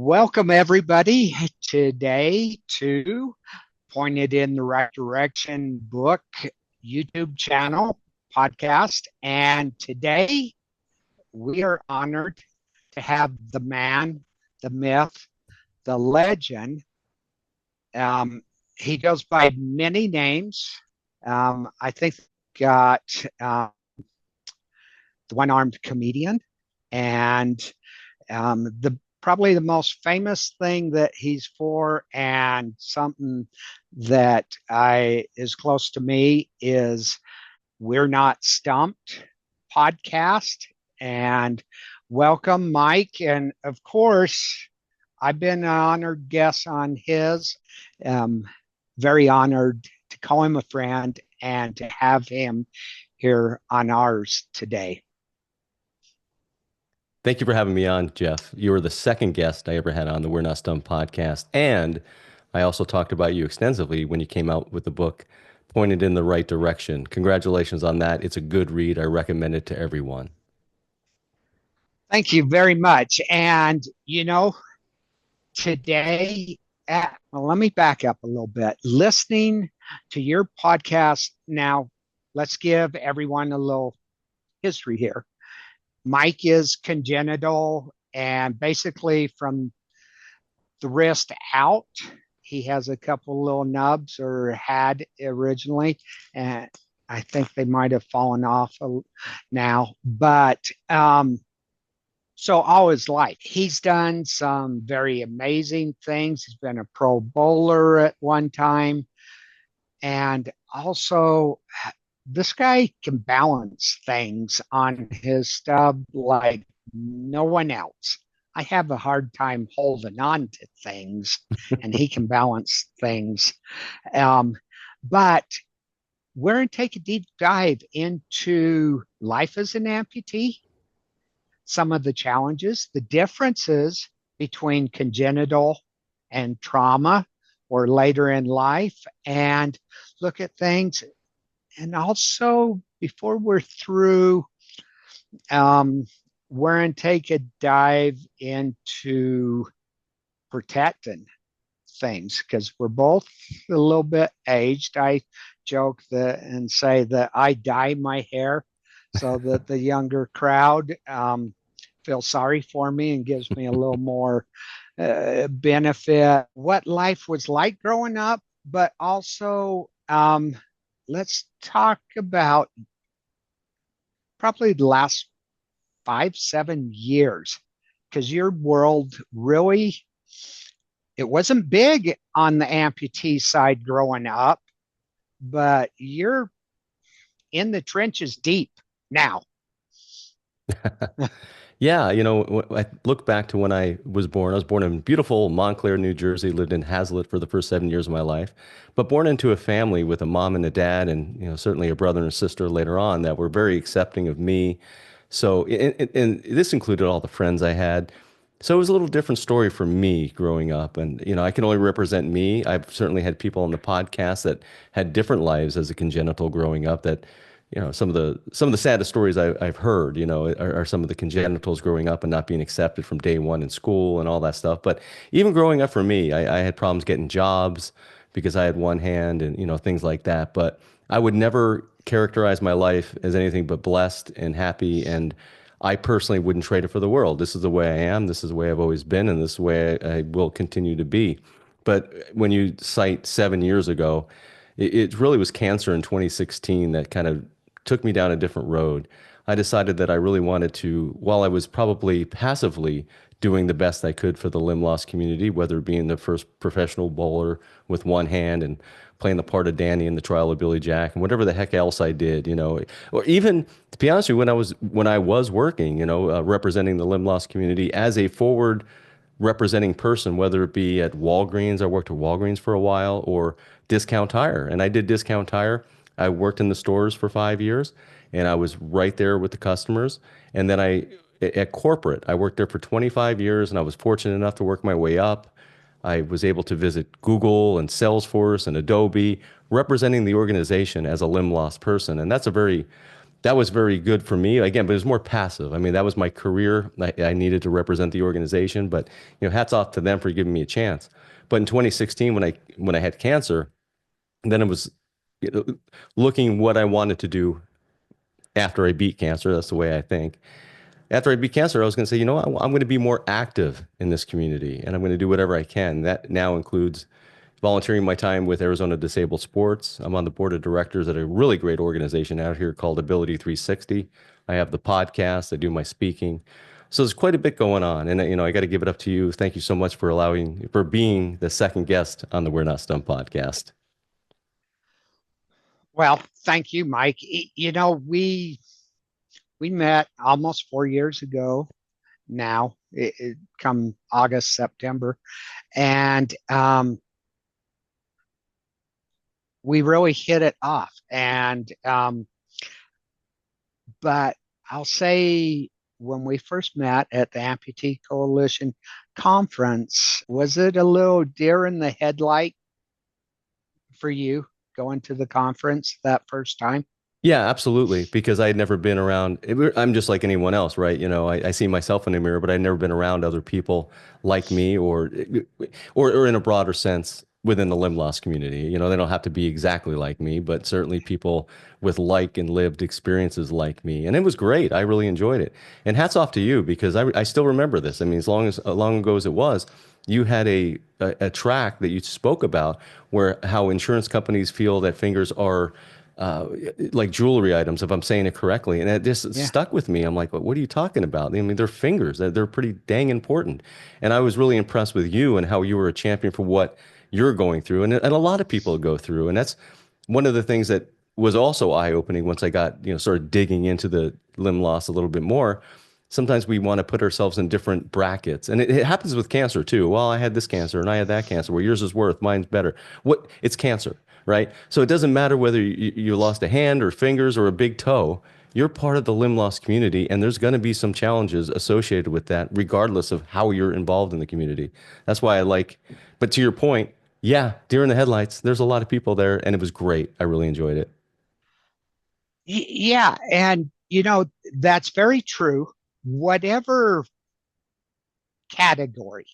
Welcome, everybody, today to Pointed in the Right Direction book, YouTube channel, podcast. And today we are honored to have the man, the myth, the legend. He goes by many names. I think got the one-armed comedian, and the probably the most famous thing that he's for, and something that I is close to me, is We're Not Stumped Podcast. And welcome, Mike. And of course, I've been an honored guest on his. Very honored to call him a friend and to have him here on ours today. Thank you for having me on, Jeff. You were the second guest I ever had on the We're Not Stumped podcast. And I also talked about you extensively when you came out with the book, Pointed in the Right Direction. Congratulations on that. It's a good read. I recommend it to everyone. Thank you very much. And, today, let me back up a little bit. Listening to your podcast now, let's give everyone a little history here. Mike is congenital, and basically from the wrist out, he has a couple little nubs, or had originally, and I think they might have fallen off now. But so all his life, he's done some very amazing things. He's been a pro bowler at one time, and also this guy can balance things on his stub like no one else. I have a hard time holding on to things, and he can balance things. But we're going to take a deep dive into life as an amputee, some of the challenges, the differences between congenital and trauma or later in life, and look at things. And also, before we're through, we're going to take a dive into protecting things, because we're both a little bit aged. I joke that and say that I dye my hair so that the younger crowd feels sorry for me and gives me a little more benefit. What life was like growing up, but also let's talk about probably the last 5-7 years, because your world really, it wasn't big on the amputee side growing up, but you're in the trenches deep now. Yeah, I look back to when I was born. I was born in beautiful Montclair, New Jersey, lived in Hazlitt for the first 7 years of my life, but born into a family with a mom and a dad, and certainly a brother and a sister later on that were very accepting of me. So, and this included all the friends I had. So it was a little different story for me growing up. And, I can only represent me. I've certainly had people on the podcast that had different lives as a congenital growing up that, some of the saddest stories I've heard, are some of the congenitals growing up and not being accepted from day one in school and all that stuff. But even growing up for me, I had problems getting jobs because I had one hand and, things like that. But I would never characterize my life as anything but blessed and happy. And I personally wouldn't trade it for the world. This is the way I am. This is the way I've always been. And this is the way I will continue to be. But when you cite 7 years ago, it really was cancer in 2016 that kind of took me down a different road. I decided that I really wanted to, while I was probably passively doing the best I could for the limb loss community, whether it being the first professional bowler with one hand and playing the part of Danny in the trial of Billy Jack and whatever the heck else I did, or even to be honest with you, when I was working, representing the limb loss community as a forward representing person, whether it be at Walgreens, I worked at Walgreens for a while, or Discount Tire, and I did Discount Tire. I worked in the stores for 5 years, and I was right there with the customers. And then at corporate, I worked there for 25 years, and I was fortunate enough to work my way up. I was able to visit Google and Salesforce and Adobe, representing the organization as a limb loss person. And that's a very that was very good for me again, but it was more passive. I mean, that was my career. I needed to represent the organization, but hats off to them for giving me a chance. But in 2016, when I had cancer, then it was you know, looking what I wanted to do after I beat cancer. That's the way I think. After I beat cancer, I was going to say, I'm going to be more active in this community, and I'm going to do whatever I can. That now includes volunteering my time with Arizona Disabled Sports. I'm on the board of directors at a really great organization out here called Ability 360. I have the podcast. I do my speaking. So there's quite a bit going on. And, I got to give it up to you. Thank you so much for being the second guest on the We're Not Stumped podcast. Well, thank you, Mike. We met almost 4 years ago now, it come August, September. And we really hit it off. And but I'll say when we first met at the Amputee Coalition conference, was it a little deer in the headlight for you going to the conference that first time? Yeah, absolutely. Because I had never been around. I'm just like anyone else, right? I see myself in the mirror, but I'd never been around other people like me, or in a broader sense within the limb loss community. They don't have to be exactly like me, but certainly people with like and lived experiences like me. And it was great. I really enjoyed it. And hats off to you because I still remember this. I mean, as long ago as it was, you had a track that you spoke about where how insurance companies feel that fingers are like jewelry items, if I'm saying it correctly. And it just Yeah. stuck with me. I'm like, what are you talking about? I mean, they're fingers. They're pretty dang important. And I was really impressed with you and how you were a champion for what you're going through. And a lot of people go through. And that's one of the things that was also eye-opening once I got, started digging into the limb loss a little bit more. Sometimes we want to put ourselves in different brackets. And it happens with cancer too. Well, I had this cancer and I had that cancer. Well, yours is worse, mine's better. It's cancer, right? So it doesn't matter whether you lost a hand or fingers or a big toe. You're part of the limb loss community, and there's going to be some challenges associated with that, regardless of how you're involved in the community. That's why but to your point, yeah, deer in the headlights, there's a lot of people there, and it was great. I really enjoyed it. Yeah. And, that's very true. Whatever category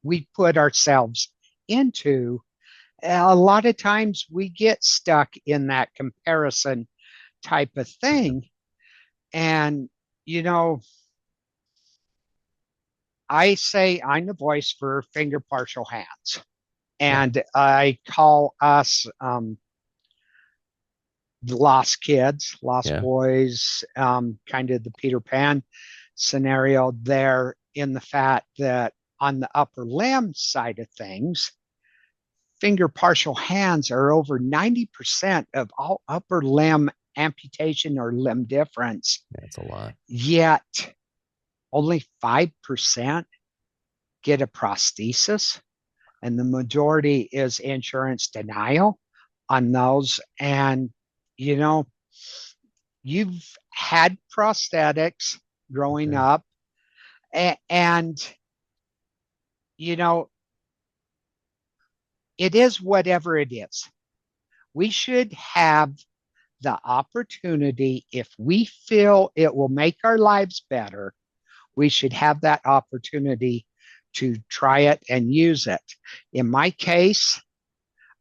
we put ourselves into, a lot of times we get stuck in that comparison type of thing. And, I say I'm the voice for finger partial hands. Yeah, And I call us lost kids, lost yeah, boys, kind of the Peter Pan scenario there, in the fact that on the upper limb side of things, finger partial hands are over 90% of all upper limb amputation or limb difference. that's a lot. Yet only 5% get a prosthesis, and the majority is insurance denial on those. And, you've had prosthetics growing Okay. up, and, you know, it is whatever it is. We should have the opportunity, if we feel it will make our lives better, we should have that opportunity to try it and use it. In my case,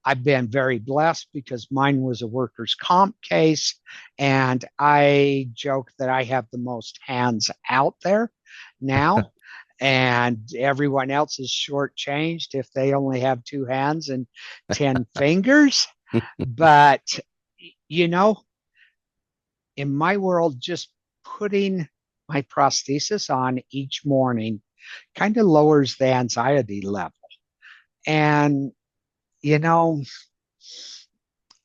I've been very blessed because mine was a workers' comp case, and I joke that I have the most hands out there now, and everyone else is shortchanged if they only have two hands and 10 fingers. But, you know, in my world, just putting my prosthesis on each morning kind of lowers the anxiety level. And, you know,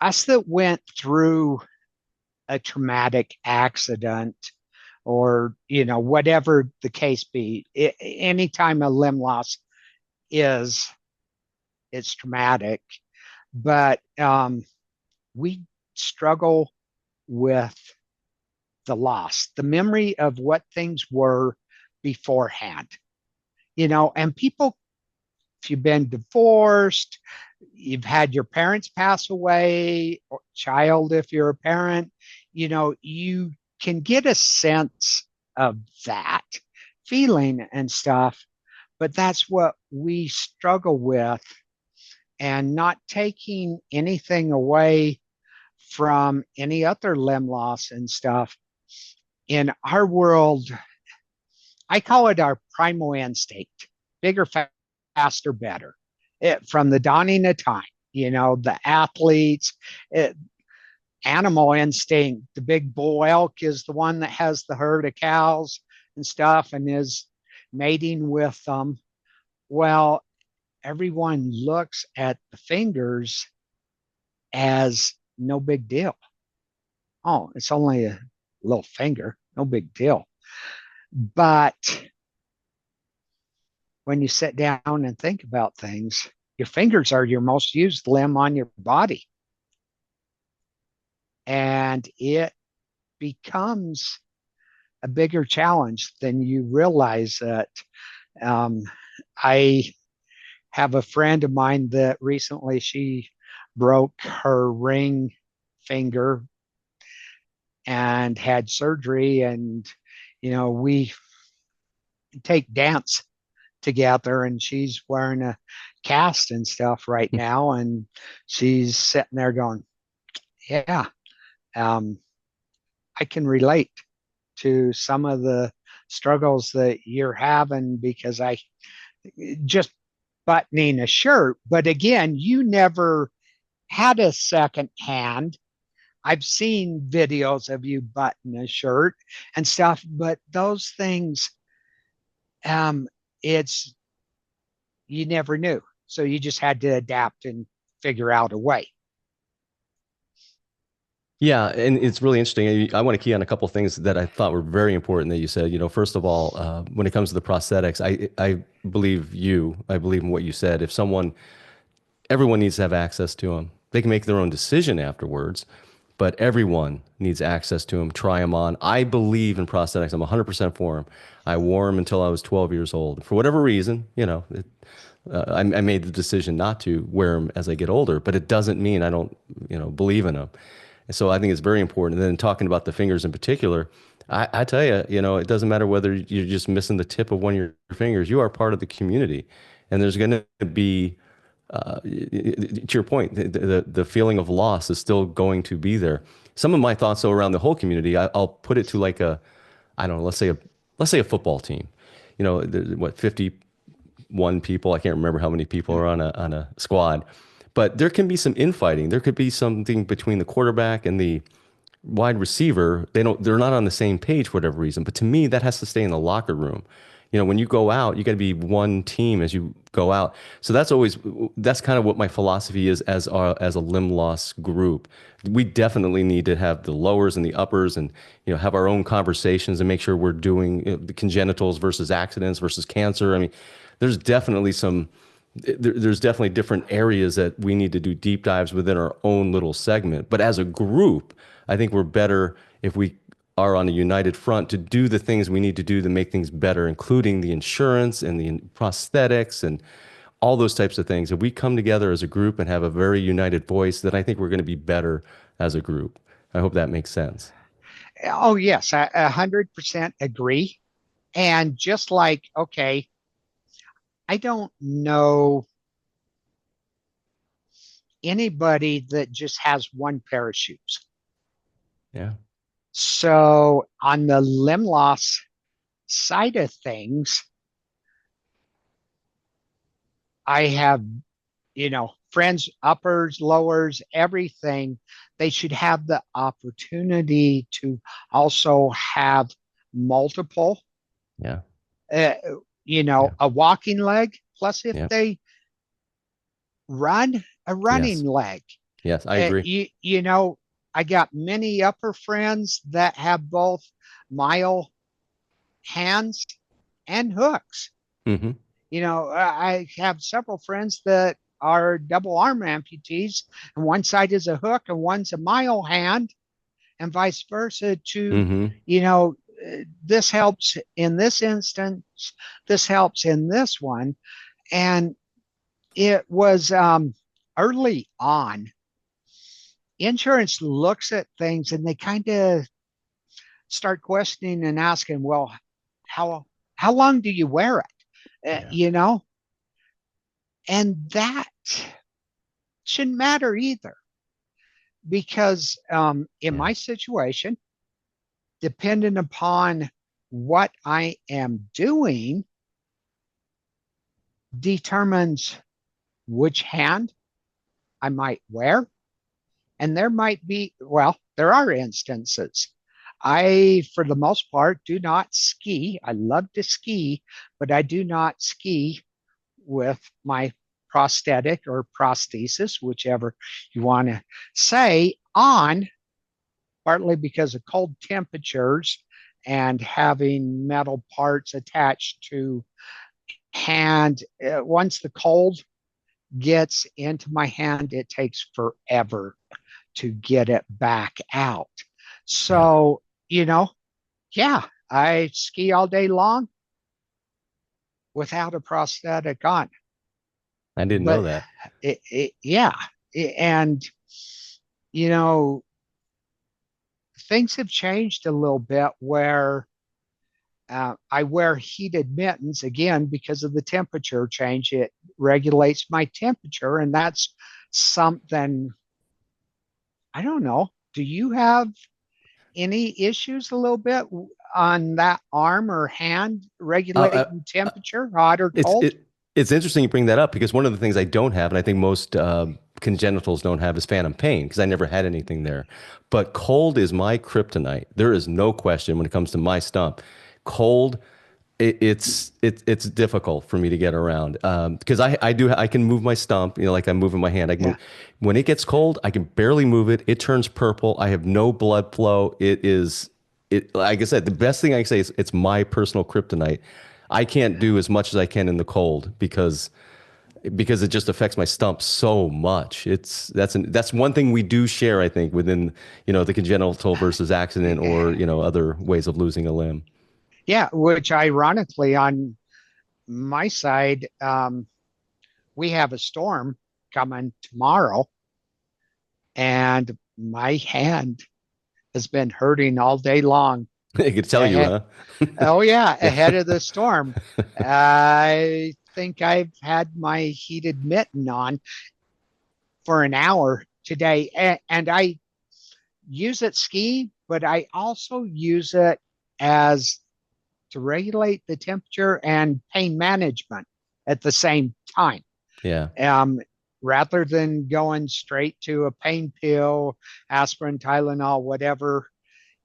us that went through a traumatic accident, or, whatever the case be, anytime a limb loss is, it's traumatic. But we struggle with the loss, the memory of what things were beforehand, and people, if you've been divorced, you've had your parents pass away, or child, if you're a parent, you can get a sense of that feeling and stuff, but that's what we struggle with, and not taking anything away from any other limb loss and stuff. In our world, I call it our primal instinct: bigger, faster, better. From the dawning of time, the athletes, animal instinct. The big bull elk is the one that has the herd of cows and stuff and is mating with them. Well, everyone looks at the fingers as no big deal. Oh, it's only a little finger, no big deal. But when you sit down and think about things, your fingers are your most used limb on your body. And it becomes a bigger challenge than you realize that. I have a friend of mine that recently she broke her ring finger and had surgery. And, we take dance together, and she's wearing a cast and stuff right now. And she's sitting there going, yeah, I can relate to some of the struggles that you're having, because I just buttoning a shirt. But again, you never had a second hand. I've seen videos of you button a shirt and stuff, but those things, it's, you never knew. So you just had to adapt and figure out a way. Yeah, and it's really interesting. I want to key on a couple of things that I thought were very important that you said. First of all, when it comes to the prosthetics, I believe you. I believe in what you said. Everyone needs to have access to them. They can make their own decision afterwards, but everyone needs access to them. Try them on. I believe in prosthetics. I'm 100% for them. I wore them until I was 12 years old. For whatever reason, I made the decision not to wear them as I get older, but it doesn't mean I don't, believe in them. And so I think it's very important. And then talking about the fingers in particular, I tell you, it doesn't matter whether you're just missing the tip of one of your fingers. You are part of the community, and there's going to be, to your point, the feeling of loss is still going to be there. Some of my thoughts, though, around the whole community, I'll put it to like I don't know, let's say a football team. What, 51 people? I can't remember how many people are on a squad. But there can be some infighting. There could be something between the quarterback and the wide receiver. They're not on the same page for whatever reason. But to me, that has to stay in the locker room. When you go out, you got to be one team as you go out. So that's kind of what my philosophy is as a limb loss group. We definitely need to have the lowers and the uppers, and have our own conversations and make sure we're doing the congenitals versus accidents versus cancer. I mean, there's definitely different areas that we need to do deep dives within our own little segment. But as a group, I think we're better if we are on a united front to do the things we need to do to make things better, including the insurance and the prosthetics and all those types of things. If we come together as a group and have a very united voice, then I think we're going to be better as a group. I hope that makes sense. Oh, yes, I 100% agree. And just like, okay, I don't know anybody that just has one pair of shoes. Yeah. So on the limb loss side of things, I have, friends, uppers, lowers, everything. They should have the opportunity to also have multiple. Yeah. A walking leg, plus if Yeah. they run, a running Yes. leg. Yes, I agree. I got many upper friends that have both mile hands and hooks. Mm-hmm. I have several friends that are double arm amputees, and one side is a hook and one's a mile hand, and vice versa to, this helps in this instance, this helps in this one. And it was early on, insurance looks at things and they kind of start questioning and asking, well, how long do you wear it? Yeah. And that shouldn't matter either, because in Yeah. my situation, depending upon what I am doing, determines which hand I might wear. And there might be, well, there are instances. I, for the most part, do not ski. I love to ski, but I do not ski with my prosthetic or prosthesis, whichever you want to say, on, partly because of cold temperatures and having metal parts attached to hand. Once the cold gets into my hand, it takes forever to get it back out. Yeah. So, yeah, I ski all day long without a prosthetic on. I didn't know But that. yeah, and you know, things have changed a little bit where I wear heated mittens again because of the temperature change. It regulates my temperature, and that's something I don't know. Do you have any issues a little bit on that arm or hand Uh, regulating uh, temperature, hot or It's cold? it's interesting you bring that up because one of the things I don't have, and I think most congenitals don't have, is phantom pain because I never had anything there. But cold is my kryptonite. There is no question when it comes to my stump. Cold, it's difficult for me to get around because I can move my stump, like I'm moving my hand. I can Yeah. move. When it gets cold, I can barely move it. It turns purple. I have no blood flow. Like I said, the best thing I can say is it's my personal kryptonite. I can't do as much as I can in the cold because it just affects my stump so much. That's one thing we do share, I think, within the congenital versus accident or other ways of losing a limb. Yeah, which ironically on my side, we have a storm coming tomorrow, and my hand has been hurting all day long. I could tell you, Ahead, huh? oh yeah, Yeah. ahead of the storm. I think I've had my heated mitten on for an hour today, and I use it ski, but I also use it as to regulate the temperature and pain management at the same time. Yeah. Um, Rather than going straight to a pain pill, aspirin, Tylenol, whatever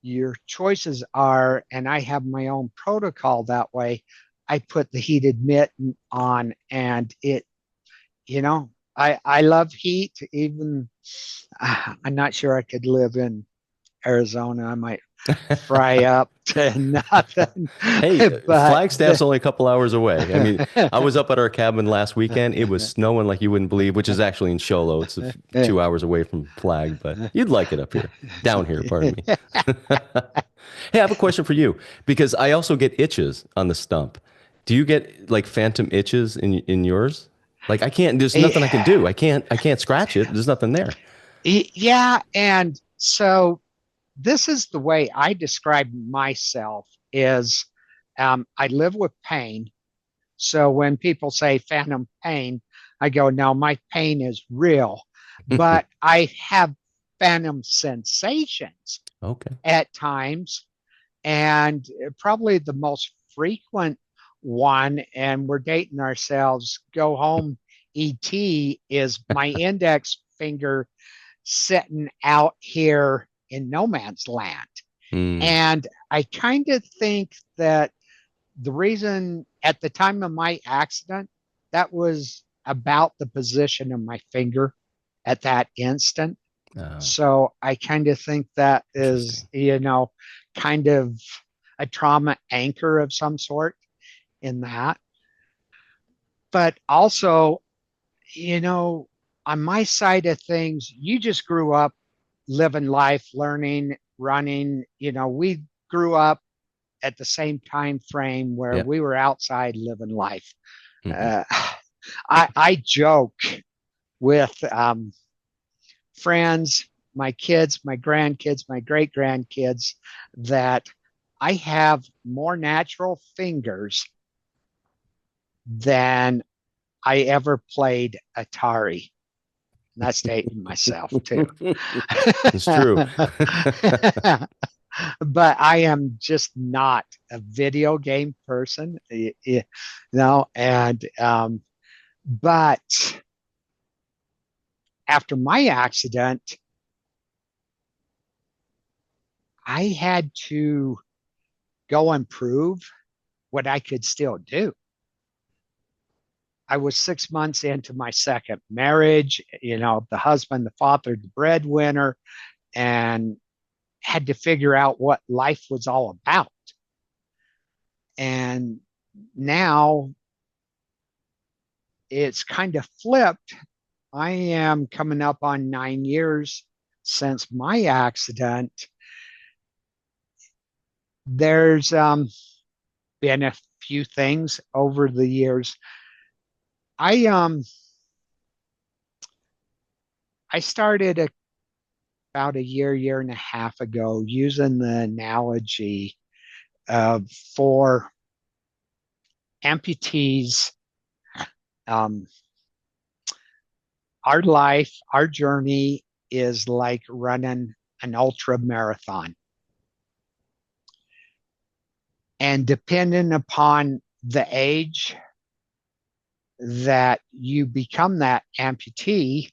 your choices are, and I have my own protocol that way. I put the heated mitten on, and I love heat. Even I'm not sure I could live in Arizona. I might fry up to nothing. Hey, But Flagstaff's only a couple hours away. I mean, I was up at our cabin last weekend. It was snowing like you wouldn't believe, which is actually in Show Low. It's 2 hours away from Flag, but you'd like it up here, down here, pardon me. Hey, I have a question for you because I also get itches on the stump. Do you get like phantom itches in yours? Like I can't, there's nothing I can do. I can't scratch it. There's nothing there. yeah, and so this is the way I describe myself is I live with pain. So when people say phantom pain, I go, no, my pain is real, but I have phantom sensations Okay. at times. And probably the most frequent one, and we're dating ourselves, go home ET, is my index finger sitting out here in no man's land. Mm, And I kind of think that the reason at the time of my accident, that was about the position of my finger at that instant. oh, So I kind of think that is, interesting. kind of a trauma anchor of some sort in that. But also, you know, on my side of things, you just grew up living life, learning, running. We grew up at the same time frame where Yeah. we were outside living life. Hmm. Uh, I joke with friends. my kids, my grandkids, my great grandkids, that I have more natural fingers than I ever played Atari. And that's dating myself too. It's true. But I am just not a video game person, and but after my accident, I had to go and prove what I could still do. I was 6 months into my second marriage, the husband, the father, the breadwinner, and had to figure out what life was all about. And now it's kind of flipped. I am coming up on 9 years since my accident. There's been a few things over the years. I started about a year and a half ago using the analogy of for amputees, our life, our journey is like running an ultra marathon. And depending upon the age that you become that amputee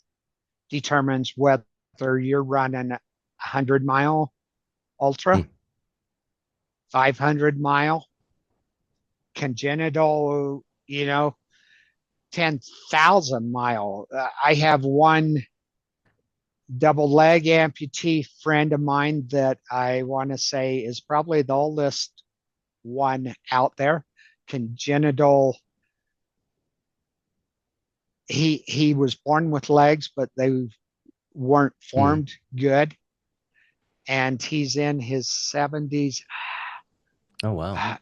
determines whether you're running a 100-mile ultra, 500-mile, congenital, 10,000-mile. I have one double leg amputee friend of mine that I want to say is probably the oldest one out there. Congenital. He was born with legs, but they weren't formed good. And he's in his 70s. Oh, wow.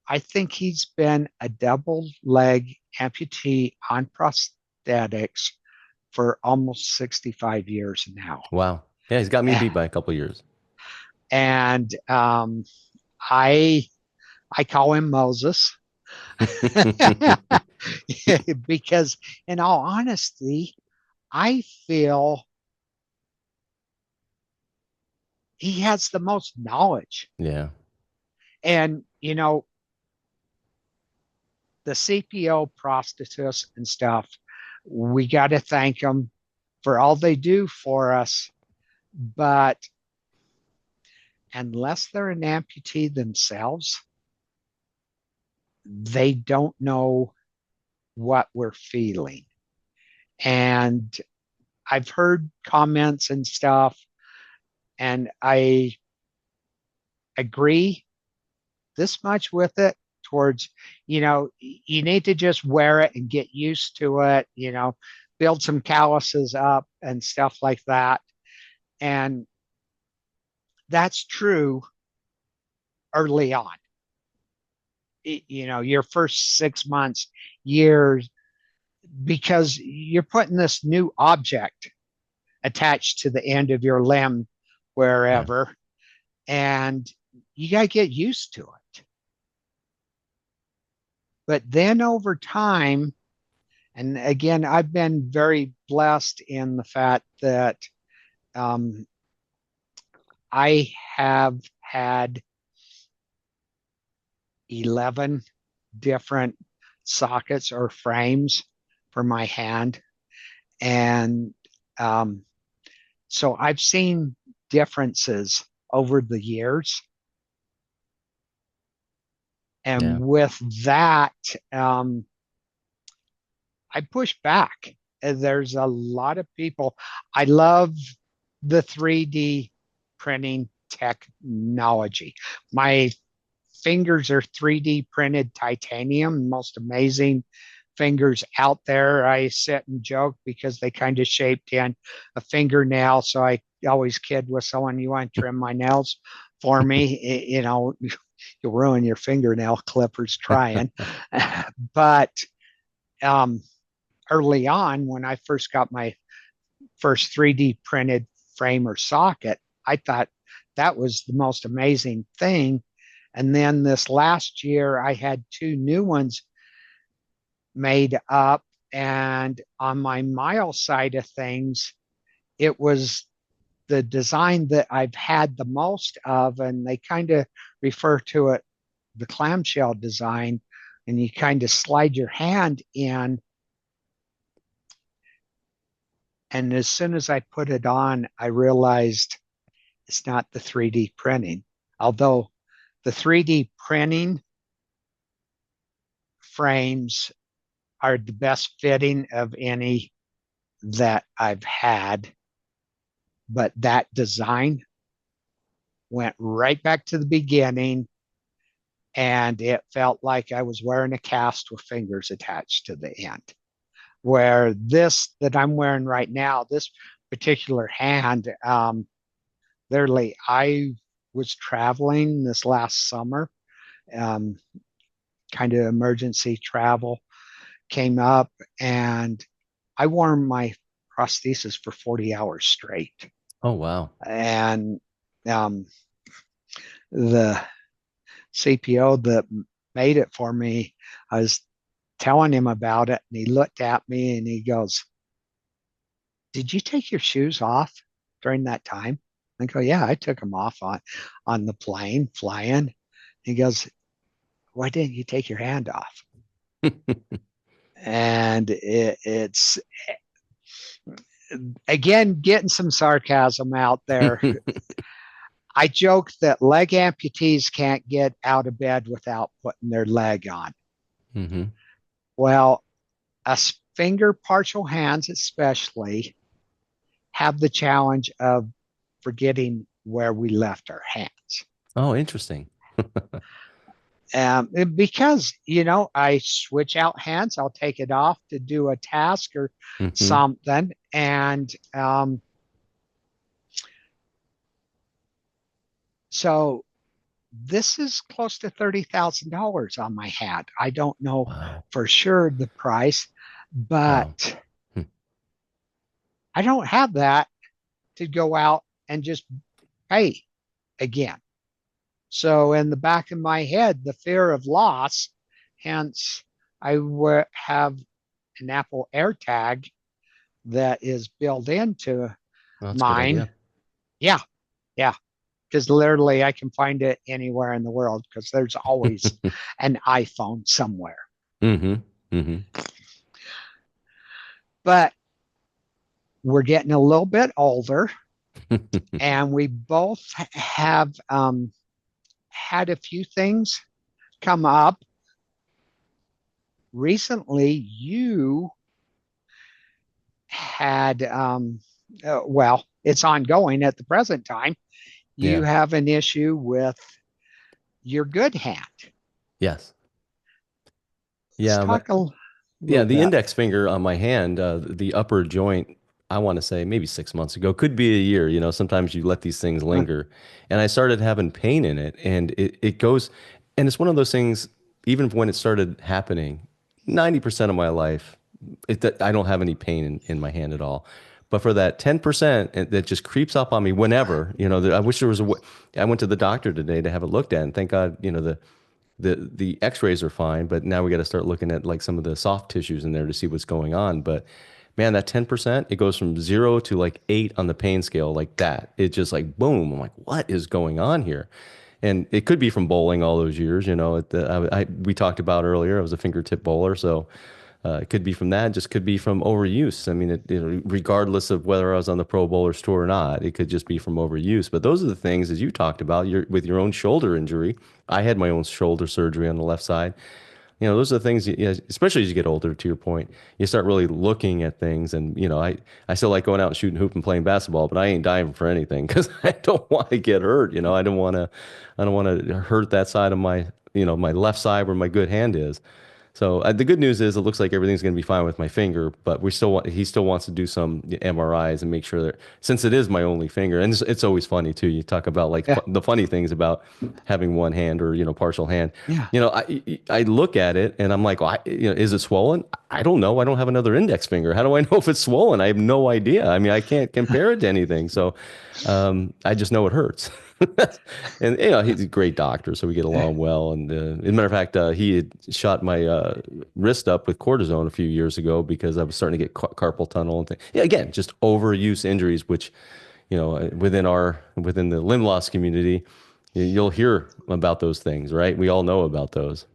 I think he's been a double leg amputee on prosthetics for almost 65 years now. Wow. Yeah, he's got me beat by a couple of years. And I call him Moses. Because in all honesty, I feel he has the most knowledge. Yeah. And, the CPO prosthetists and stuff, we got to thank them for all they do for us. But unless they're an amputee themselves, they don't know what we're feeling. And I've heard comments and stuff, and I agree this much with it towards, you need to just wear it and get used to it, build some calluses up and stuff like that. And that's true early on. Your first 6 months, years, because you're putting this new object attached to the end of your limb, wherever, and you got to get used to it. But then over time, and again, I've been very blessed in the fact that I have had 11 different sockets or frames for my hand. And so I've seen differences over the years. And with that, I push back. There's a lot of people. I love the 3D printing technology. My fingers are 3D printed titanium, most amazing fingers out there. I sit and joke because they kind of shaped in a fingernail. So I always kid with someone, you want to trim my nails for me? You'll ruin your fingernail clippers trying. But early on, when I first got my first 3D printed frame or socket. I thought that was the most amazing thing. And then this last year, I had two new ones made up. And on my mile side of things, it was the design that I've had the most of. And they kind of refer to it the clamshell design. And you kind of slide your hand in. And as soon as I put it on, I realized it's not the 3D printing. Although the 3D printing frames are the best fitting of any that I've had. But that design went right back to the beginning, and it felt like I was wearing a cast with fingers attached to the end. Where this that I'm wearing right now, this particular hand, literally, I was traveling this last summer, kind of emergency travel came up, and I wore my prosthesis for 40 hours straight. Oh, wow. And the CPO that made it for me, I was telling him about it, and he looked at me and he goes, "Did you take your shoes off during that time?" I go, "Yeah, I took them off on the plane flying." He goes, "Why didn't you take your hand off?" And it's again getting some sarcasm out there. I joke that leg amputees can't get out of bed without putting their leg on. Mm-hmm. Well, us finger partial hands especially have the challenge of forgetting where we left our hands. Oh, interesting. Because, I switch out hands, I'll take it off to do a task or something. And so this is close to $30,000 on my hat. I don't know for sure the price, but I don't have that to go out and just pay again. So in the back of my head, the fear of loss, hence I have an Apple AirTag that is built into mine. Yeah. Because literally I can find it anywhere in the world because there's always an iPhone somewhere. But we're getting a little bit older, and we both have had a few things come up. Recently, you had, it's ongoing at the present time. You have an issue with your good hand. Yes. Let's talk the index finger on my hand, the upper joint, I want to say maybe 6 months ago, could be a year. Sometimes you let these things linger. And I started having pain in it, and it goes, and it's one of those things, even when it started happening, 90% of my life, I don't have any pain in my hand at all. But for that 10% that just creeps up on me whenever, I wish there was a way. I went to the doctor today to have it looked at, and thank God, the x-rays are fine, but now we got to start looking at like some of the soft tissues in there to see what's going on. But man, that 10%, it goes from 0 to like 8 on the pain scale, like that. It just like, boom. I'm like, what is going on here? And it could be from bowling all those years, we talked about earlier, I was a fingertip bowler. So it could be from that. It just could be from overuse. I mean, regardless of whether I was on the Pro Bowlers Tour or not, it could just be from overuse. But those are the things, as you talked about, with your own shoulder injury. I had my own shoulder surgery on the left side. Those are the things, especially as you get older, to your point, you start really looking at things. And, I still like going out and shooting hoop and playing basketball, but I ain't diving for anything because I don't want to get hurt. I don't want to hurt that side of my, my left side where my good hand is. So the good news is it looks like everything's going to be fine with my finger, but he still wants to do some MRIs and make sure that, since it is my only finger, and it's always funny too. You talk about like Yeah. the funny things about having one hand or, partial hand. Yeah. I look at it and I'm like, well, is it swollen? I don't know. I don't have another index finger. How do I know if it's swollen? I have no idea. I mean, I can't compare it to anything. So I just know it hurts. And he's a great doctor, so we get along well. And as a matter of fact, he had shot my wrist up with cortisone a few years ago because I was starting to get carpal tunnel and things. Yeah, again, just overuse injuries, which within the limb loss community, you'll hear about those things, right? We all know about those.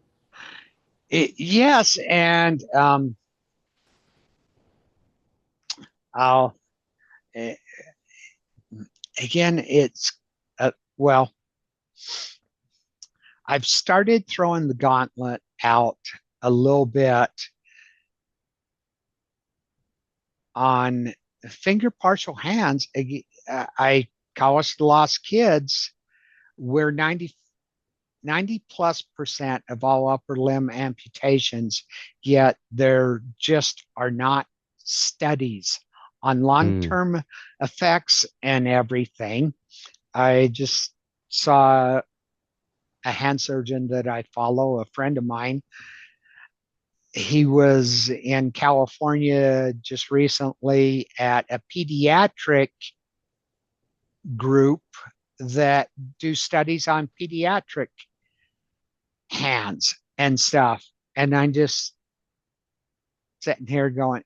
Yes, and I'll again, it's well, I've started throwing the gauntlet out a little bit on finger partial hands. I call us the lost kids. We're 90 plus percent of all upper limb amputations, yet there just are not studies on long-term effects and everything. I just saw a hand surgeon that I follow, a friend of mine. He was in California just recently at a pediatric group that do studies on pediatric hands and stuff. And I'm just sitting here going,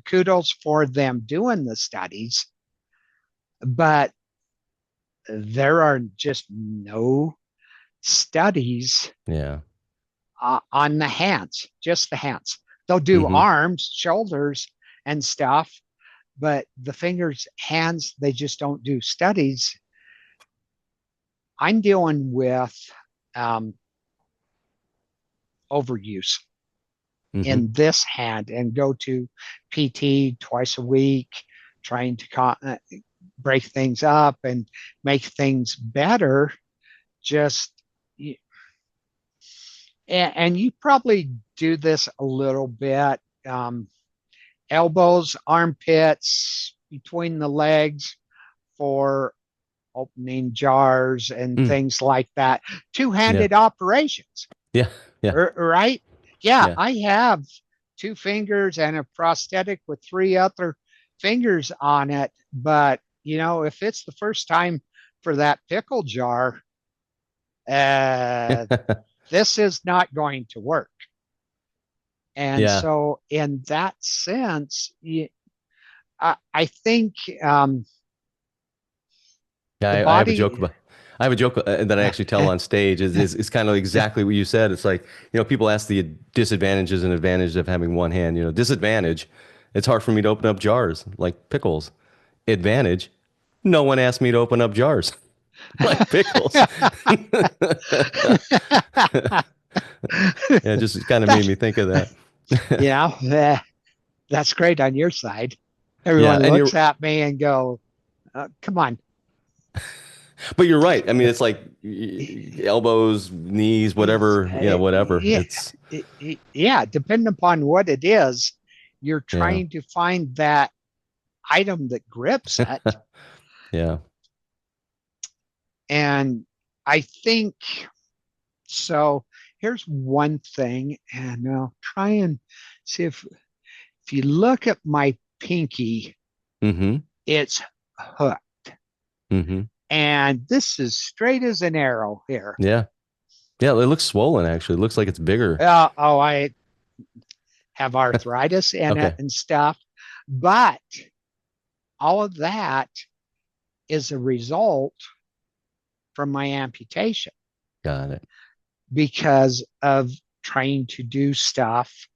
kudos for them doing the studies, but there are just no studies on the hands, just the hands. They'll do arms, shoulders, and stuff, but the fingers, hands, they just don't do studies. I'm dealing with overuse in this hand and go to PT twice a week, trying to break things up and make things better. And you probably do this a little bit, elbows, armpits, between the legs for opening jars and things like that. Two-handed operations. Yeah. Right? Yeah, I have 2 fingers and a prosthetic with 3 other fingers on it. But, if it's the first time for that pickle jar, this is not going to work. And so in that sense, I think I have a joke about. I have a joke that I actually tell on stage. Is kind of exactly what you said. It's like, people ask the disadvantages and advantages of having one hand. Disadvantage, it's hard for me to open up jars like pickles. Advantage, no one asked me to open up jars like pickles. Yeah, it just kind of made me think of that. That's great on your side. Everyone looks at me and go, come on. But you're right. I mean, it's like elbows, knees, whatever, whatever. Depending upon what it is, you're trying to find that item that grips it. Yeah. And I think, so here's one thing, and I'll try and see if you look at my pinky, it's hooked. And this is straight as an arrow here. Yeah. It looks swollen, actually. It looks like it's bigger. I have arthritis in it and stuff. But all of that is a result from my amputation. Got it. Because of trying to do stuff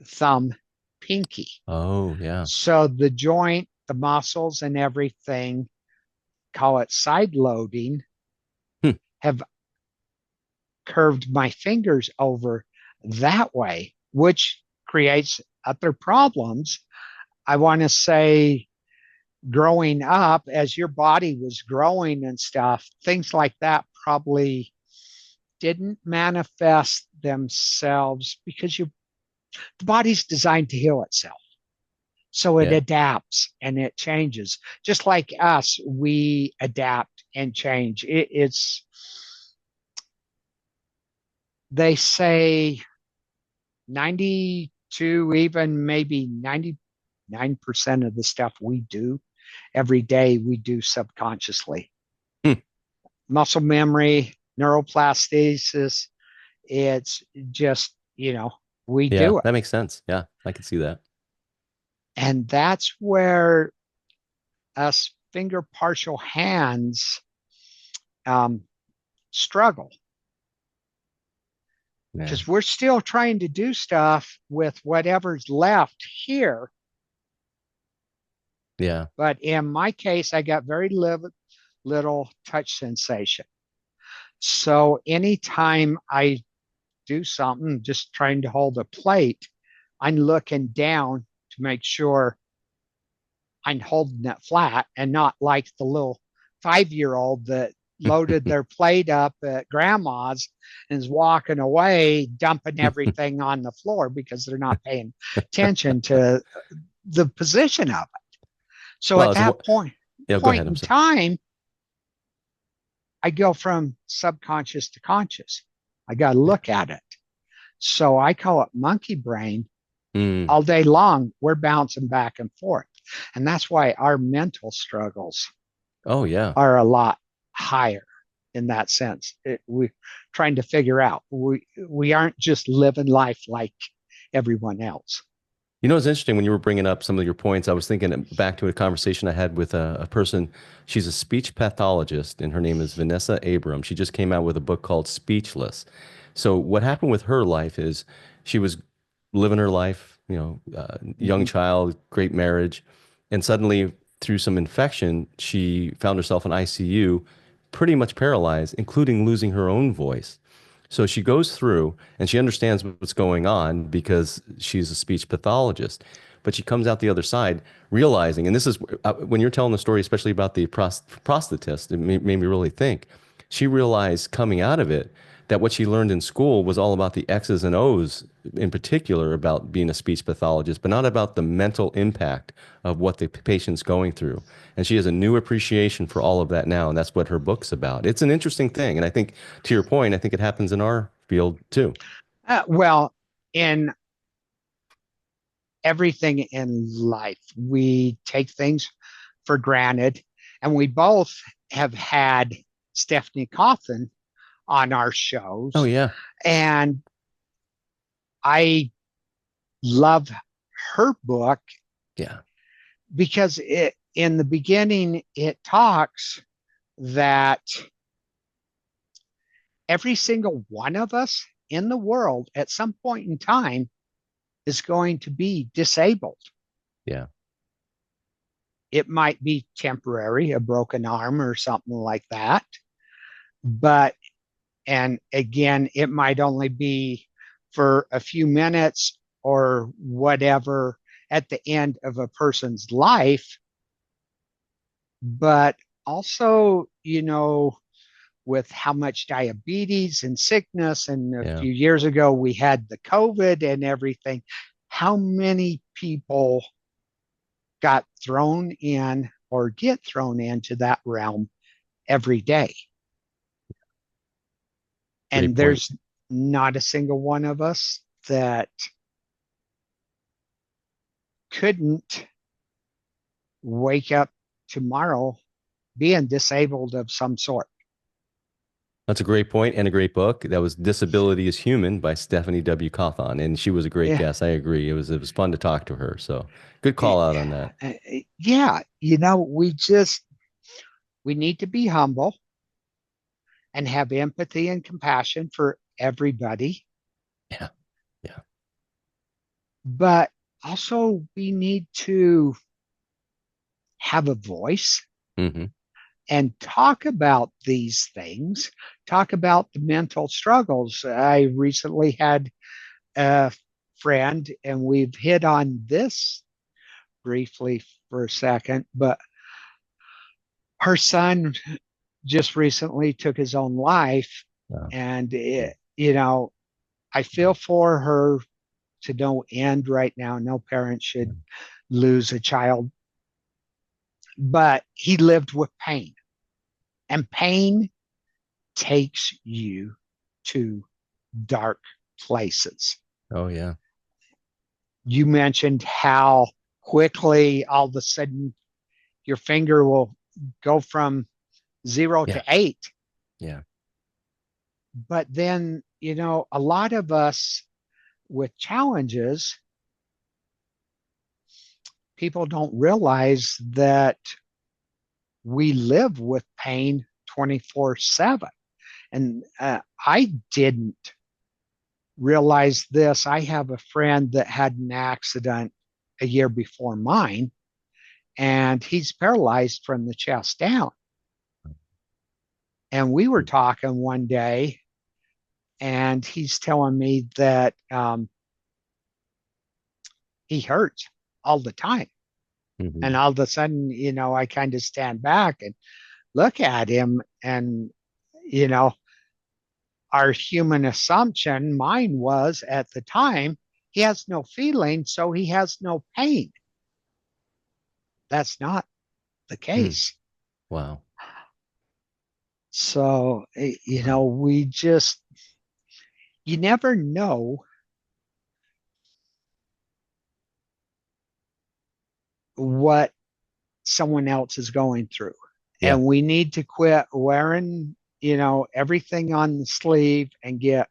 thumb, pinky. Oh, yeah. So the joint, the muscles and everything, call it side loading, have curved my fingers over that way, which creates other problems. I want to say, growing up, as your body was growing and stuff, things like that probably didn't manifest themselves because the body's designed to heal itself. So it Yeah. adapts and it changes. Just like us, we adapt and change. They say 92, even maybe 99% of the stuff we do every day, we do subconsciously. Hmm. Muscle memory, neuroplasticis, it's just, we Yeah, do it. that makes sense. Yeah, I can see that. And that's where us finger partial hands um, struggle, Yeah. because we're still trying to do stuff with whatever's left here. Yeah. But in my case, I got very little touch sensation. So anytime I do something, just trying to hold a plate, I'm looking down to make sure I'm holding it flat and not like the little 5-year-old that loaded their plate up at grandma's and is walking away, dumping everything on the floor because they're not paying attention to the position of it. So Well, at that yeah, go ahead. point I'm in sorry. time, I go from subconscious to conscious. I got to Yeah. look at it. So I call it monkey brain. Mm. All day long, we're bouncing back and forth. And that's why our mental struggles Oh, yeah. are a lot higher in that sense. We're trying to figure out we aren't just living life like everyone else. You know, it's interesting when you were bringing up some of your points. I was thinking back to a conversation I had with a person. She's a speech pathologist, and her name is Vanessa Abram. She just came out with a book called Speechless. So, what happened with her life is she was living her life, young Mhm. child, great marriage, and suddenly, through some infection, she found herself in ICU, pretty much paralyzed, including losing her own voice. So she goes through and she understands what's going on because she's a speech pathologist. But she comes out the other side realizing, and this is when you're telling the story, especially about the prosthetist, it made me really think. She realized coming out of it that what she learned in school was all about the X's and O's, in particular about being a speech pathologist, but not about the mental impact of what the patient's going through. And she has a new appreciation for all of that now, and that's what her book's about. It's an interesting thing, and I think, to your point, I think it happens in our field too. Well, in everything in life, we take things for granted. And we both have had Stephanie Coffin on our Oh shows. yeah, And I love her book yeah, because in the beginning, it talks that every single one of us in the world at some point in time is going to be disabled. yeah, It might be temporary, a broken arm or something like that. But, and again, it might only be for a few minutes or whatever at the end of a person's life. But also, with how much diabetes and sickness, and a yeah. few years ago we had the COVID and everything, how many people got thrown in or get thrown into that realm every day? Great And point. there's not a single one of us that couldn't wake up tomorrow being disabled of some sort. That's a great point and a great book. That was Disability is Human by Stephanie W. Cawthon, and she was a great Yeah. guest. I agree. It was fun to talk to her. So good call out on that. Yeah. We need to be humble and have empathy and compassion for everybody. Yeah, yeah, But also, we need to have a voice hmm, and talk about these things, talk about the mental struggles. I recently had a friend, and we've hit on this briefly for a second, but her son just recently took his own life. Wow. And I feel for her to no end right now. No parent should lose a child, but he lived with pain, and pain takes you to dark places. Oh yeah. You mentioned how quickly all of a sudden your finger will go from 0 Yeah. to 8. Yeah. But then, a lot of us with challenges, people don't realize that we live with pain 24/7. And I didn't realize this. I have a friend that had an accident a year before mine, and he's paralyzed from the chest down. And we were talking one day, and he's telling me that he hurts all the time. Mm-hmm. And all of a sudden, I kind of stand back and look at him, and, you know, our human assumption, mine was at the time, he has no feeling, so he has no pain. That's not the Mm. case. Wow. So, Wow. you never know what someone else is going through. Yeah. And we need to quit wearing, everything on the sleeve and get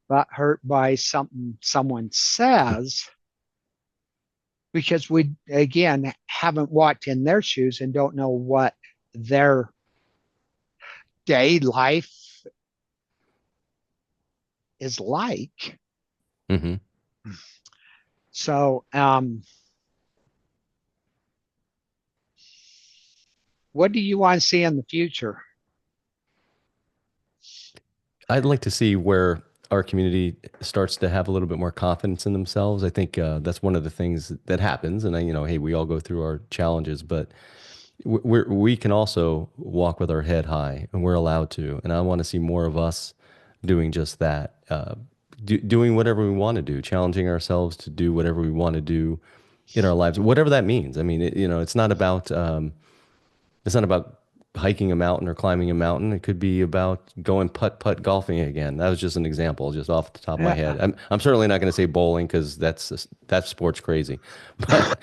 butt hurt by something someone says, because we, again, haven't walked in their shoes and don't know what their day life is like. Mm-hmm. So, what do you want to see in the future? I'd like to see where our community starts to have a little bit more confidence in themselves. I think that's one of the things that happens. And hey, we all go through our challenges, but we can also walk with our head high, and we're allowed to. And I want to see more of us doing just that, doing whatever we want to do, challenging ourselves to do whatever we want to do in our lives, whatever that means. I mean, it's not about hiking a mountain or climbing a mountain. It could be about going putt golfing again. That was just an example, just off the top of my Yeah. head. I'm certainly not going to say bowling because that sport's crazy, but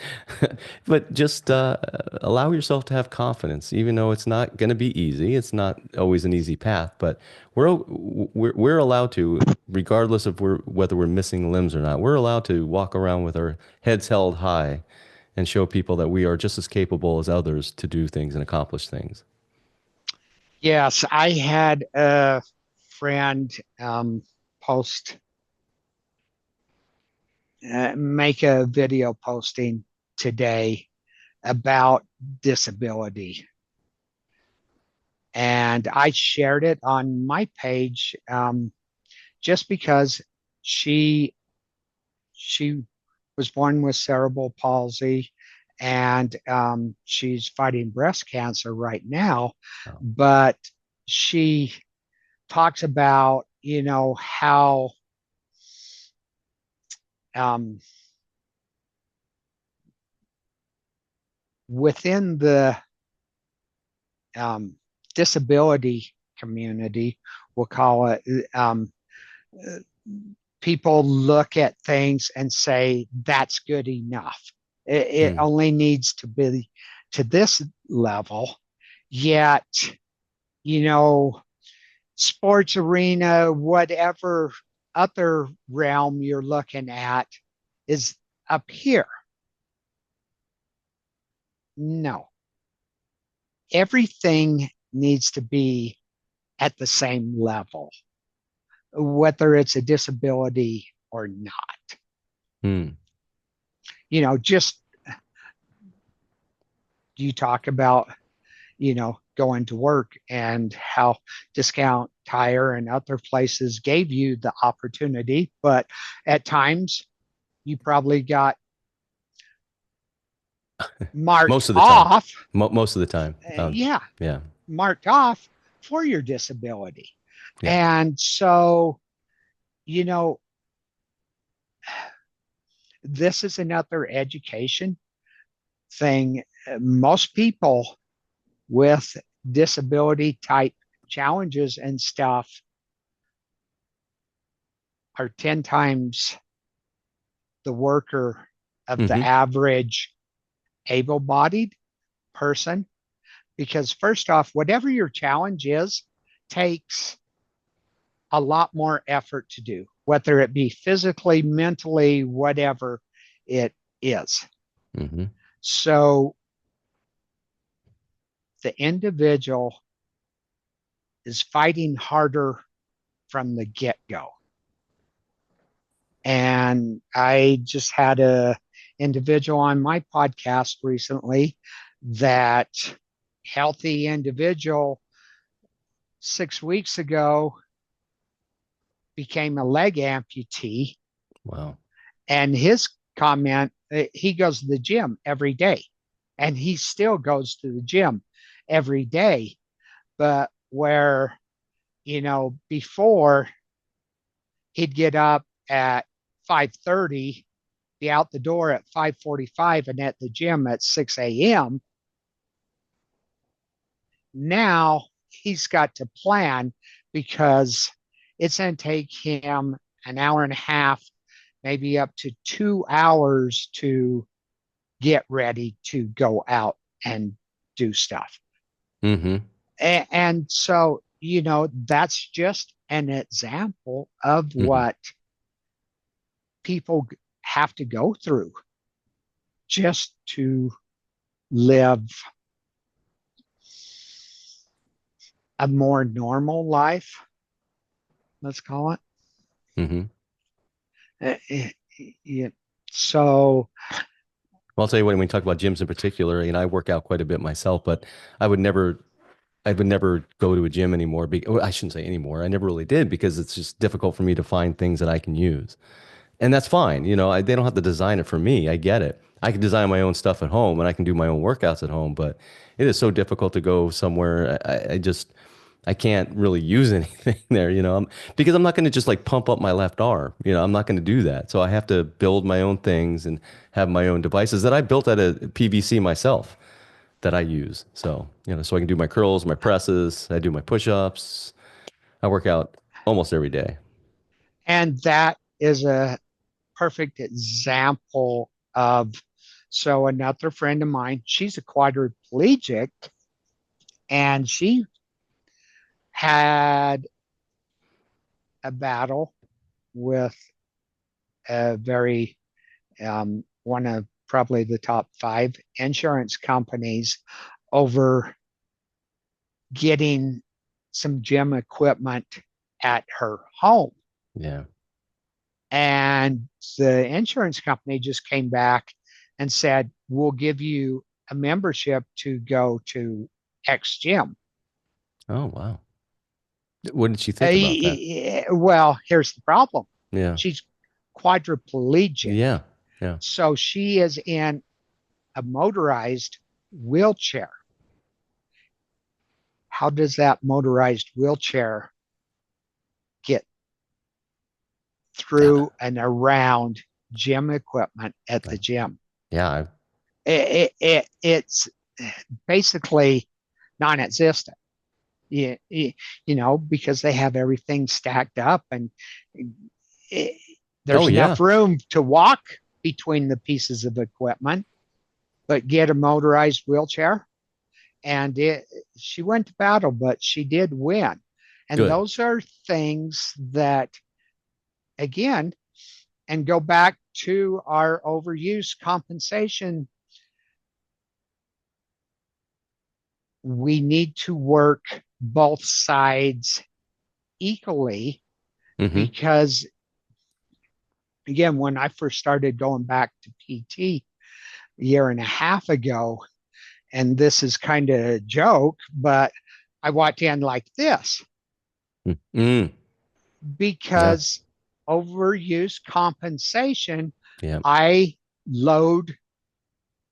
but just allow yourself to have confidence, even though it's not going to be easy. It's not always an easy path, but we're allowed to, regardless of whether we're missing limbs or not. We're allowed to walk around with our heads held high and show people that we are just as capable as others to do things and accomplish things. Yes, I had a friend post, make a video posting today about disability. And I shared it on my page, just because she she was born with cerebral palsy, and she's fighting breast cancer right now. Oh. But she talks about, how um, within the um, disability community, we'll call it, people look at things and say that's good enough. It Mm, only needs to be to this level. Yet, you know, sports arena, whatever other realm you're looking at, is up here. No, everything needs to be at the same level, whether it's a disability or not. mm, Just you talk about, going to work and how Discount Tire and other places gave you the opportunity, but at times you probably got marked most of the time. off. Most of the time. Yeah, Yeah. marked off for your disability. Yeah. And so, you know, this is another education thing. Most people with disability type challenges and stuff are 10 times the worker of the Mm-hmm. average able bodied person. Because, first off, whatever your challenge is, takes a lot more effort to do, whether it be physically, mentally, whatever it is. Mm-hmm. So, the individual is fighting harder from the get go. And I just had a individual on my podcast recently that healthy individual 6 weeks ago became a leg amputee. Wow. And his comment, he goes to the gym every day and he still goes to the gym every day. But where, before he'd get up at 5:30, be out the door at 5:45 and at the gym at 6 a.m. Now he's got to plan because it's going to take him an hour and a half, maybe up to 2 hours to get ready to go out and do stuff. Mm-hmm. And so, that's just an example of Mm-hmm. what people have to go through just to live a more normal life, let's call it. Mm-hmm. Yeah. So, Well, I'll tell you what, when we talk about gyms in particular, I work out quite a bit myself, but I would never go to a gym anymore. I shouldn't say anymore. I never really did because it's just difficult for me to find things that I can use. And that's fine. They don't have to design it for me. I get it. I can design my own stuff at home and I can do my own workouts at home, but it is so difficult to go somewhere. I can't really use anything there, because I'm not going to just like pump up my left arm. I'm not going to do that. So I have to build my own things and have my own devices that I built out of PVC myself that I use. So, so I can do my curls, my presses, I do my push-ups. I work out almost every day. and that is a perfect example of, so another friend of mine, she's a quadriplegic and she had a battle with a very, one of probably the top five insurance companies over getting some gym equipment at her home. Yeah. And the insurance company just came back and said, we'll give you a membership to go to X gym. Oh, wow. What did she think about that? Well, here's the problem. Yeah. She's quadriplegic. Yeah. Yeah. So she is in a motorized wheelchair. How does that motorized wheelchair get Yeah. through and around gym equipment at the gym? Yeah. It's basically non-existent. Because they have everything stacked up and it, Oh, there's yeah. enough room to walk between the pieces of equipment, but get a motorized wheelchair. And she went to battle, but she did win. And Good. those are things that, again, and go back to our overuse compensation. We need to work both sides equally Mm-hmm. because, again, when I first started going back to PT a year and a half ago, and this is kind of a joke, but I walked in like this Mm-hmm. Yeah. because overuse compensation, Yeah. I load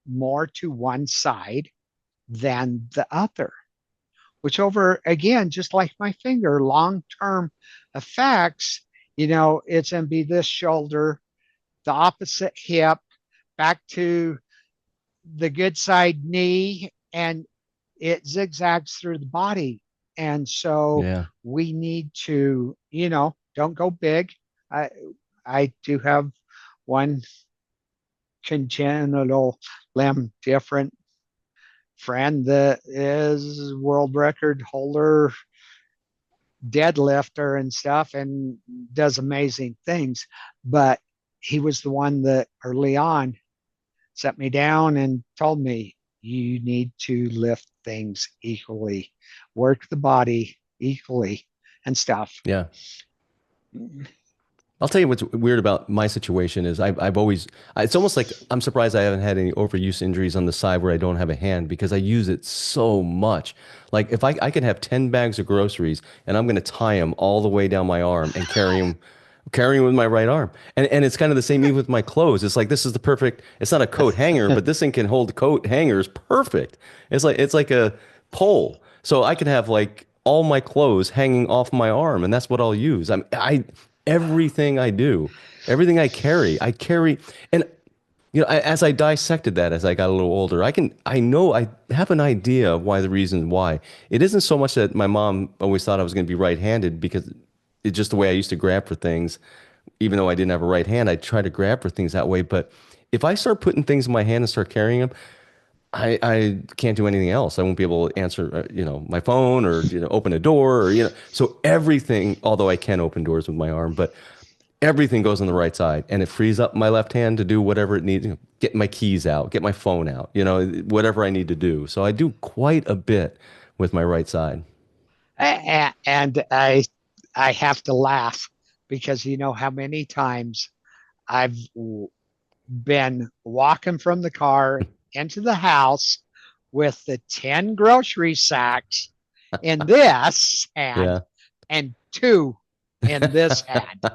more to one side than the other. which over again, just like my finger, long-term effects, it's going to be this shoulder, the opposite hip, back to the good side knee, and it zigzags through the body. And so Yeah. we need to, don't go big. I I do have one congenital limb different friend that is world record holder, deadlifter and stuff, and does amazing things. But he was the one that early on set me down and told me, you need to lift things equally, work the body equally and stuff. Yeah. I'll tell you what's weird about my situation is I've always, it's almost like I'm surprised I haven't had any overuse injuries on the side where I don't have a hand because I use it so much. Like if I can have 10 bags of groceries and I'm going to tie them all the way down my arm and carry them with my right arm. And it's kind of the same even with my clothes. It's like, this is the perfect, it's not a coat hanger, but this thing can hold coat hangers perfect. It's like a pole. So I can have like all my clothes hanging off my arm and that's what I'll use. Everything I do, everything I carry, and as I dissected that as I got a little older, I know I have an idea of why the reason why. It isn't so much that my mom always thought I was going to be right-handed because it's just the way I used to grab for things. Even though I didn't have a right hand, I try to grab for things that way. But if I start putting things in my hand and start carrying them, I can't do anything else. I won't be able to answer, my phone or, open a door or, so everything, although I can open doors with my arm, but everything goes on the right side and it frees up my left hand to do whatever it needs, get my keys out, get my phone out, whatever I need to do. So I do quite a bit with my right side. And I have to laugh because how many times I've been walking from the car into the house with the 10 grocery sacks in this hand and 2 in this hand.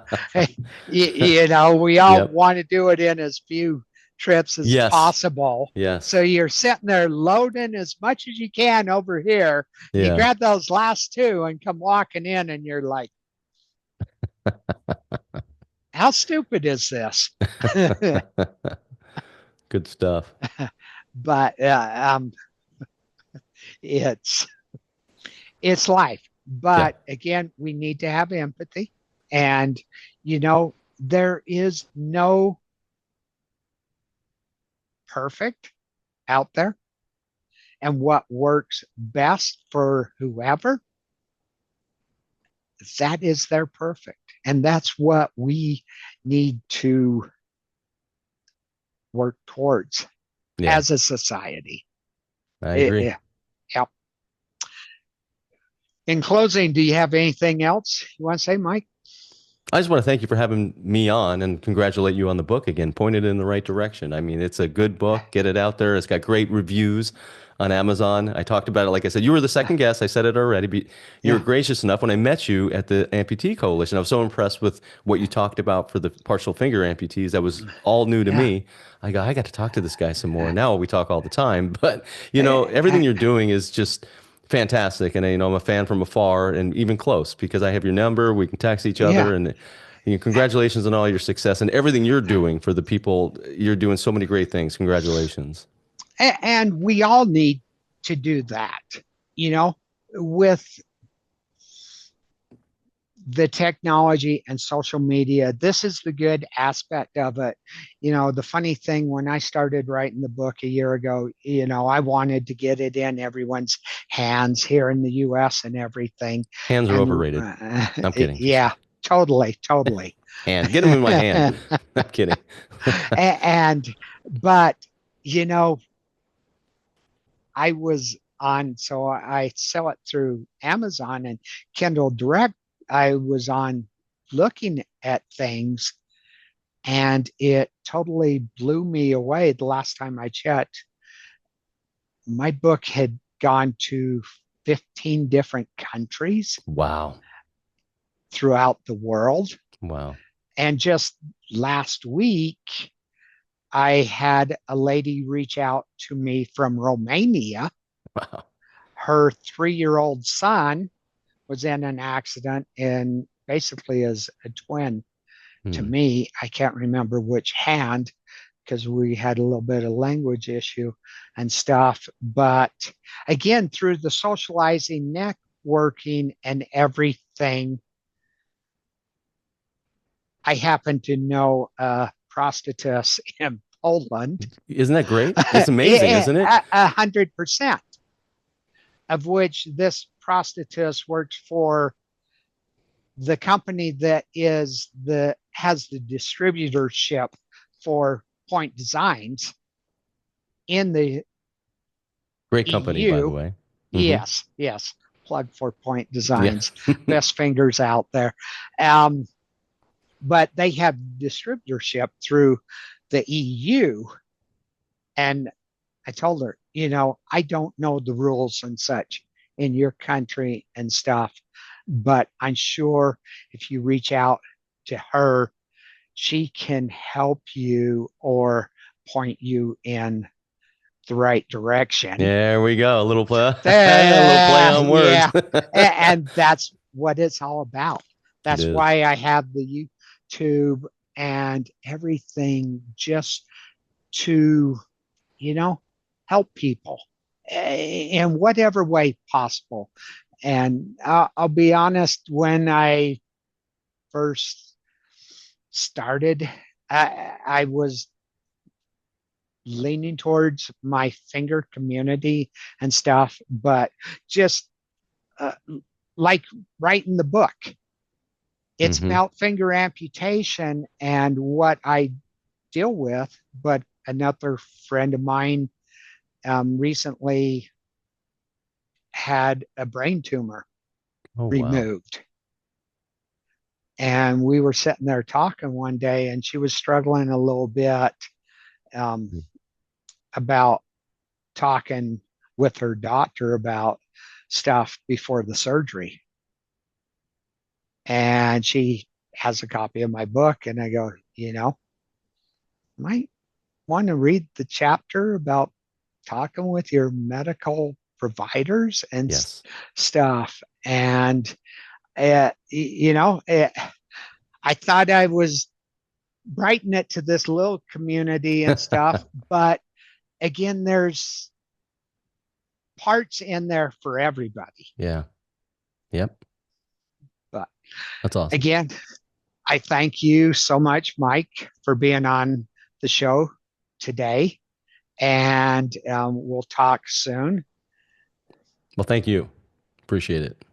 We all want to do it in as few trips as possible. Yes. So you're sitting there loading as much as you can over here. Yeah. You grab those last 2 and come walking in and you're like, how stupid is this? Good stuff. But it's life. But again, we need to have empathy. And, there is no perfect out there. And what works best for whoever, that is their perfect. And that's what we need to work towards as a society. I agree. Yep. In closing, do you have anything else you want to say, Mike? I just want to thank you for having me on and congratulate you on the book again. Pointed in the right direction. I mean, it's a good book. Get it out there. It's got great reviews on Amazon. I talked about it. Like I said, you were the second guest. I said it already, but you were gracious enough when I met you at the Amputee Coalition. I was so impressed with what you talked about for the partial finger amputees. That was all new to me. I got to talk to this guy some more. Now we talk all the time, but everything you're doing is just fantastic. And I'm a fan from afar and even close because I have your number. We can text each other and congratulations on all your success and everything you're doing for the people. You're doing so many great things. Congratulations. And we all need to do that, with the technology and social media. This is the good aspect of it. The funny thing, when I started writing the book a year ago, I wanted to get it in everyone's hands here in the US and everything. Hands are overrated. I'm kidding. Yeah, totally. Hand, get them in my hand. I'm kidding. But I was on, so I sell it through Amazon and Kindle Direct. I was on looking at things and it totally blew me away. The last time I checked, my book had gone to 15 different countries. Wow. Throughout the world. Wow. And just last week, I had a lady reach out to me from Romania. Wow. her 3-year-old son was in an accident and basically is a twin to Hmm. me. I can't remember which hand because we had a little bit of language issue and stuff. But again, through the socializing, networking, and everything, I happen to know a prosthetist in Poland. Isn't that great? It's amazing, isn't it? 100%, of which this prosthetist works for the company that has the distributorship for Point Designs in the Great company, by the EU. way. Hmm. Yes. Plug for Point Yeah. Designs. Best fingers out there. Um, but they have distributorship through the EU. And I told her, I don't know the rules and such in your country and stuff, but I'm sure if you reach out to her, she can help you or point you in the right direction. There we go. A little play, a little play on words. Yeah. And that's what it's all about. It That's is. why I have the YouTube and everything, just to, help people in whatever way possible. And I'll be honest, when I first started, I was leaning towards my finger community and stuff, but just uh, like writing the book, it's Hmm. about finger amputation and what I deal with. But another friend of mine recently had a brain tumor Oh, wow. removed. And we were sitting there talking one day, and she was struggling a little bit um, about talking with her doctor about stuff before the surgery. And she has a copy of my book, and I go, might want to read the chapter about talking with your medical providers and Yes. stuff. And, I thought I was brighten it to this little community and stuff. But again, there's parts in there for everybody. Yeah. Yep. But That's awesome. again, I thank you so much, Mike, for being on the show today. And we'll talk soon. Well, thank you. Appreciate it.